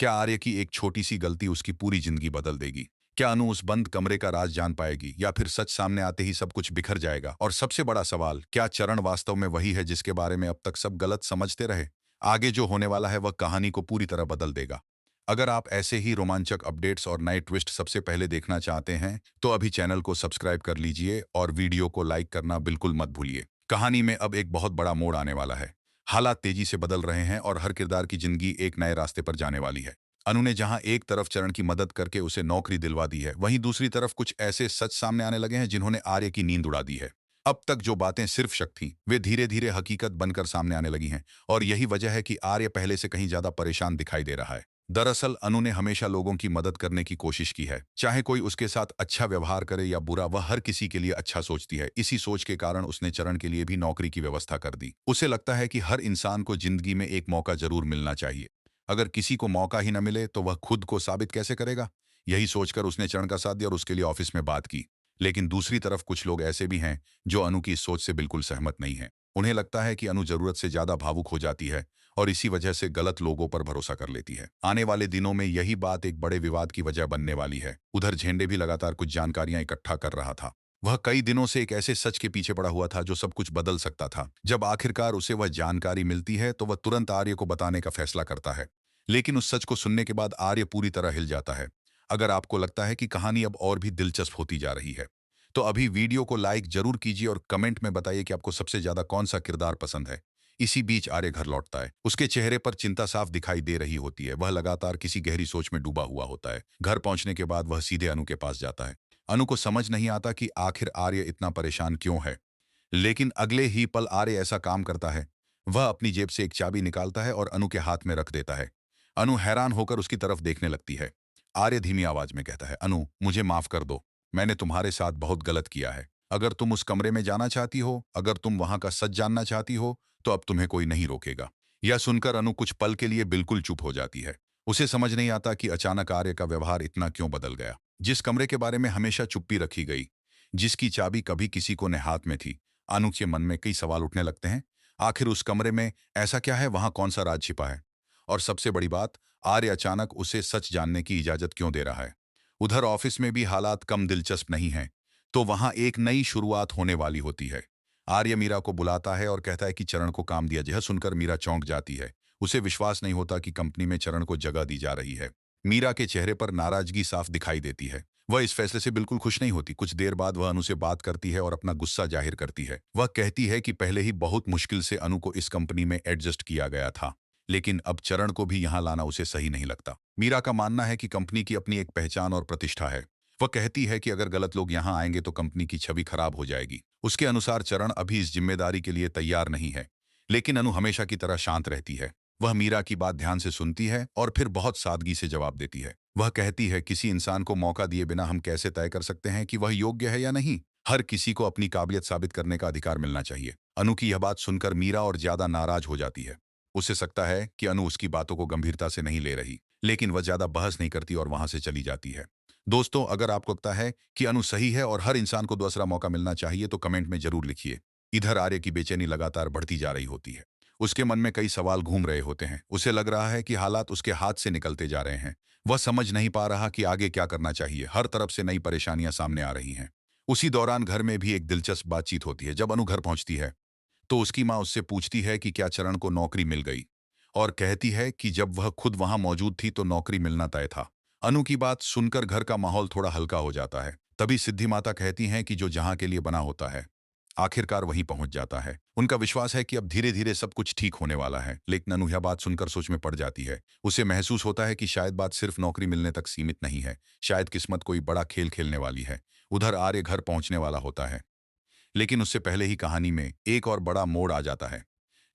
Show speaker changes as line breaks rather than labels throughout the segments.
क्या आर्य की एक छोटी सी गलती उसकी पूरी जिंदगी बदल देगी? क्या अनु उस बंद कमरे का राज जान पाएगी या फिर सच सामने आते ही सब कुछ बिखर जाएगा? और सबसे बड़ा सवाल, क्या चरण वास्तव में वही है जिसके बारे में अब तक सब गलत समझते रहे? आगे जो होने वाला है वह कहानी को पूरी तरह बदल देगा। अगर आप ऐसे ही रोमांचक अपडेट्स और नए ट्विस्ट सबसे पहले देखना चाहते हैं तो अभी चैनल को सब्सक्राइब कर लीजिए और वीडियो को लाइक करना बिल्कुल मत भूलिए। कहानी में अब एक बहुत बड़ा मोड़ आने वाला है। हालात तेजी से बदल रहे हैं और हर किरदार की जिंदगी एक नए रास्ते पर जाने वाली है। अनु ने जहां एक तरफ चरण की मदद करके उसे नौकरी दिलवा दी है, वहीं दूसरी तरफ कुछ ऐसे सच सामने आने लगे हैं जिन्होंने आर्य की नींद उड़ा दी है। अब तक जो बातें सिर्फ शक थीं, वे धीरे धीरे हकीकत बनकर सामने आने लगी हैं। और यही वजह है कि आर्य पहले से कहीं ज्यादा परेशान दिखाई दे रहा है। दरअसल अनु ने हमेशा लोगों की मदद करने की कोशिश की है, चाहे कोई उसके साथ अच्छा व्यवहार करे या बुरा, वह हर किसी के लिए अच्छा सोचती है। इसी सोच के कारण उसने चरण के लिए भी नौकरी की व्यवस्था कर दी। उसे लगता है कि हर इंसान को जिंदगी में एक मौका जरूर मिलना चाहिए। अगर किसी को मौका ही न मिले तो वह खुद को साबित कैसे करेगा? यही सोचकर उसने चरण का साथ दिया और उसके लिए ऑफिस में बात की। लेकिन दूसरी तरफ कुछ लोग ऐसे भी हैं जो अनु की इस सोच से बिल्कुल सहमत नहीं हैं। उन्हें लगता है कि अनु जरूरत से ज्यादा भावुक हो जाती है और इसी वजह से गलत लोगों पर भरोसा कर लेती है। आने वाले दिनों में यही बात एक बड़े विवाद की वजह बनने वाली है। उधर झेंडे भी लगातार कुछ जानकारियां इकट्ठा कर रहा था। वह कई दिनों से एक ऐसे सच के पीछे पड़ा हुआ था जो सब कुछ बदल सकता था। जब आखिरकार उसे वह जानकारी मिलती है तो वह तुरंत आर्य को बताने का फैसला करता है। लेकिन उस सच को सुनने के बाद आर्य पूरी तरह हिल जाता है। अगर आपको लगता है कि कहानी अब और भी दिलचस्प होती जा रही है तो अभी वीडियो को लाइक जरूर कीजिए और कमेंट में बताइए कि आपको सबसे ज्यादा कौन सा किरदार पसंद है। इसी बीच आर्य घर लौटता है। उसके चेहरे पर चिंता साफ दिखाई दे रही होती है। वह लगातार किसी गहरी सोच में डूबा हुआ होता है। घर पहुंचने के बाद वह सीधे अनु के पास जाता है। अनु को समझ नहीं आता कि आखिर आर्य इतना परेशान क्यों है। लेकिन अगले ही पल आर्य ऐसा काम करता है। वह अपनी जेब से एक चाबी निकालता है और अनु के हाथ में रख देता है। अनु हैरान होकर उसकी तरफ देखने लगती है। आर्य धीमी आवाज में कहता है, अनु, मुझे माफ कर दो। मैंने तुम्हारे साथ बहुत गलत किया है। अगर तुम उस कमरे में जाना चाहती हो, अगर तुम वहां का सच जानना चाहती हो, तो अब तुम्हें कोई नहीं रोकेगा। यह सुनकर अनु कुछ पल के लिए बिल्कुल चुप हो जाती है। उसे समझ नहीं आता कि अचानक आर्य का व्यवहार इतना क्यों बदल गया। जिस कमरे के बारे में हमेशा चुप्पी रखी गई, जिसकी चाबी कभी किसी को ने हाथ में थी, अनु के मन में कई सवाल उठने लगते हैं। आखिर उस कमरे में ऐसा क्या है, वहां कौन सा राज छिपा है? और सबसे बड़ी बात, आर्य अचानक उसे सच जानने की इजाजत क्यों दे रहा है? उधर ऑफिस में भी हालात कम दिलचस्प नहीं हैं। तो वहां एक नई शुरुआत होने वाली होती है। आर्य मीरा को बुलाता है और कहता है कि चरण को काम दिया। यह सुनकर मीरा चौंक जाती है। उसे विश्वास नहीं होता कि कंपनी में चरण को जगह दी जा रही है। मीरा के चेहरे पर नाराजगी साफ दिखाई देती है। वह इस फैसले से बिल्कुल खुश नहीं होती। कुछ देर बाद वह अनु से बात करती है और अपना गुस्सा जाहिर करती है। वह कहती है कि पहले ही बहुत मुश्किल से अनु को इस कंपनी में एडजस्ट किया गया था, लेकिन अब चरण को भी यहां लाना उसे सही नहीं लगता। मीरा का मानना है कि कंपनी की अपनी एक पहचान और प्रतिष्ठा है। वह कहती है कि अगर गलत लोग यहां आएंगे तो कंपनी की छवि खराब हो जाएगी। उसके अनुसार चरण अभी इस जिम्मेदारी के लिए तैयार नहीं है। लेकिन अनु हमेशा की तरह शांत रहती है। वह मीरा की बात ध्यान से सुनती है और फिर बहुत सादगी से जवाब देती है। वह कहती है, किसी इंसान को मौका दिए बिना हम कैसे तय कर सकते हैं कि वह योग्य है या नहीं? हर किसी को अपनी काबिलियत साबित करने का अधिकार मिलना चाहिए। अनु की यह बात सुनकर मीरा और ज्यादा नाराज हो जाती है। उसे सकता है कि अनु उसकी बातों को गंभीरता से नहीं ले रही, लेकिन वह ज्यादा बहस नहीं करती और वहां से चली जाती है। दोस्तों, अगर आपको लगता है कि अनु सही है और हर इंसान को दूसरा मौका मिलना चाहिए तो कमेंट में जरूर लिखिए। इधर आर्य की बेचैनी लगातार बढ़ती जा रही होती है। उसके मन में कई सवाल घूम रहे होते हैं। उसे लग रहा है कि हालात उसके हाथ से निकलते जा रहे हैं। वह समझ नहीं पा रहा कि आगे क्या करना चाहिए। हर तरफ से नई परेशानियां सामने आ रही हैं। उसी दौरान घर में भी एक दिलचस्प बातचीत होती है। जब अनु घर पहुंचती है तो उसकी माँ उससे पूछती है कि क्या चरण को नौकरी मिल गई, और कहती है कि जब वह खुद वहां मौजूद थी तो नौकरी मिलना तय था। अनु की बात सुनकर घर का माहौल थोड़ा हल्का हो जाता है। तभी सिद्धि माता कहती हैं कि जो जहां के लिए बना होता है आखिरकार वहीं पहुंच जाता है। उनका विश्वास है कि अब धीरे धीरे सब कुछ ठीक होने वाला है। लेकिन अनु यह बात सुनकर सोच में पड़ जाती है। उसे महसूस होता है कि शायद बात सिर्फ नौकरी मिलने तक सीमित नहीं है। शायद किस्मत कोई बड़ा खेल खेलने वाली है। उधर आर्य घर पहुंचने वाला होता है, लेकिन उससे पहले ही कहानी में एक और बड़ा मोड़ आ जाता है।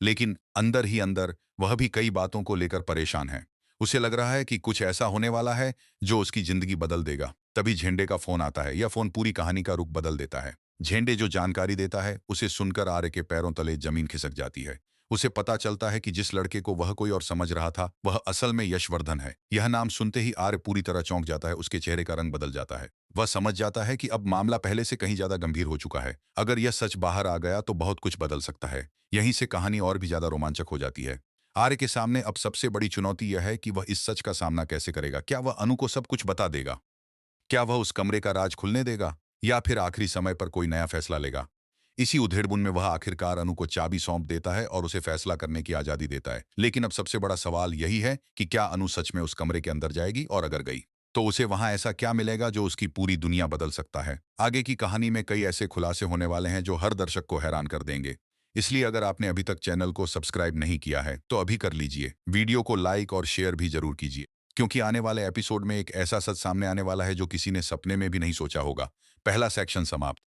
लेकिन अंदर ही अंदर वह भी कई बातों को लेकर परेशान है। उसे लग रहा है कि कुछ ऐसा होने वाला है जो उसकी जिंदगी बदल देगा। तभी झेंडे का फोन आता है। यह फोन पूरी कहानी का रुख बदल देता है। झेंडे जो जानकारी देता है उसे सुनकर आर्य के पैरों तले जमीन खिसक जाती है। उसे पता चलता है कि जिस लड़के को वह कोई और समझ रहा था वह असल में यशवर्धन है। यह नाम सुनते ही आर्य पूरी तरह चौंक जाता है। उसके चेहरे का रंग बदल जाता है। वह समझ जाता है कि अब मामला पहले से कहीं ज्यादा गंभीर हो चुका है। अगर यह सच बाहर आ गया तो बहुत कुछ बदल सकता है। यहीं से कहानी और भी ज्यादा रोमांचक हो जाती है। आर्य के सामने अब सबसे बड़ी चुनौती यह है कि वह इस सच का सामना कैसे करेगा। क्या वह अनु को सब कुछ बता देगा? क्या वह उस कमरे का राज खुलने देगा, या फिर आखिरी समय पर कोई नया फैसला लेगा? इसी उधेड़बुन में वह आखिरकार अनु को चाबी सौंप देता है और उसे फैसला करने की आजादी देता है। लेकिन अब सबसे बड़ा सवाल यही है कि क्या अनु सच में उस कमरे के अंदर जाएगी, और अगर गई तो उसे वहां ऐसा क्या मिलेगा जो उसकी पूरी दुनिया बदल सकता है। आगे की कहानी में कई ऐसे खुलासे होने वाले हैं जो हर दर्शक को हैरान कर देंगे। इसलिए अगर आपने अभी तक चैनल को सब्सक्राइब नहीं किया है तो अभी कर लीजिए। वीडियो को लाइक और शेयर भी जरूर कीजिए, क्योंकि आने वाले एपिसोड में एक ऐसा सच सामने आने वाला है जो किसी ने सपने में भी नहीं सोचा होगा। पहला सेक्शन समाप्त।